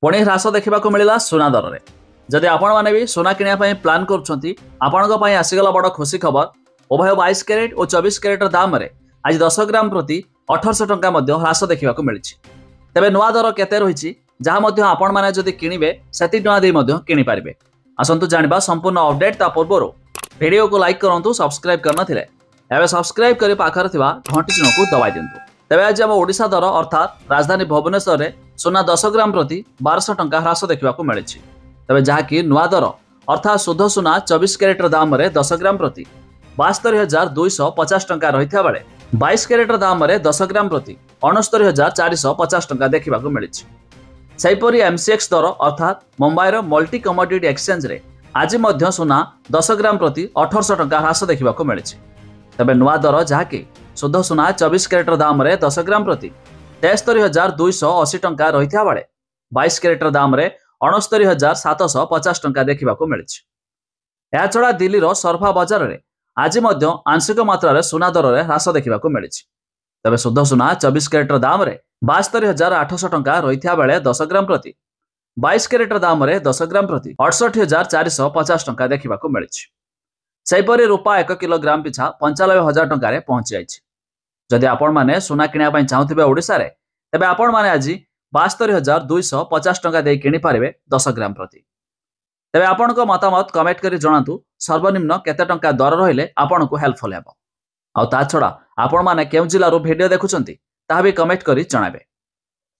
पुणी ह्रास देखा मिलला सुना दर में। जदि आपण मैंने भी सुना किणापी प्लां कर आसीगला बड़ खुशी खबर। उभय 22 कैरेट और 24 कैरेट दाम में आज 10 ग्राम प्रति 1800 टंका ह्रास देखा मिली। तेरे नुआ दर केते रही जहाँ आपण मैंने जदि किणवे से किपारे। आसतु जाना संपूर्ण अपडेट ता पूर्व वीडियो को लाइक करूँ, सब्सक्राइब करनथिले एवं सब्सक्राइब कर पाखर घंटी चिन्ह को दबाई दिंतु। तेज आज आम ओडिशा दर अर्थात राजधानी भुवनेश्वर में सुना 10 ग्राम प्रति 1200 टंका ह्रास देखा मिली। तेज जहाँकि नुआ दर अर्थात शुद्ध सुना 24 कैरेट दाम में 10 ग्राम प्रति 72,250 टंका रही बेले 22 कैरेट दाम में 10 ग्राम प्रति 69,450 टंका देखा मिली। सेहीपरि एमसीएक्स दर अर्थात मुंबईर मल्टी कमोडिटी एक्सचेंज रे आज मध्य सुना 10 ग्राम प्रति 1800 टंका ह्रास देखा मिली। तेज नुआ दर जहाँकि शुद्ध सुना 24 कैरेट दाम में 10 ग्राम प्रति 73,280 टंका रही बेले 22 कैरेट दाम में 69,750 टंका देखा मिली। यह छड़ा दिल्ली सरफा बजार में आज आंशिक मात्रा सुना दर में ह्रास देखा मिली। तेज शुद्ध सुना 24 कैरेट दाम में 72,800 टंका रही बेले 10 ग्राम प्रति 22 कैरेट दाम में 10 ग्राम प्रति 68,450 टंका देखा मिली। सेहीपरि रूपा 1 किलोग्राम पिछा 95,000 टंका पहुंची जाइए। जदि आपण मैंने सुना किणापी चाहूबे ओडिशा रे तेबे आपण मैंने आज 72,250 टंका दे किपारे 10 ग्राम प्रति। तेबे आपण को मतामत कमेंट करी जणातु सर्वनिम्न केते टंका दर रहिले आपण को हेल्पफुल हेबो। आ ता छडा आपण माने केउ जिल्लारू वीडियो देखुचंती ताहा भी कमेंट करी जणाबे।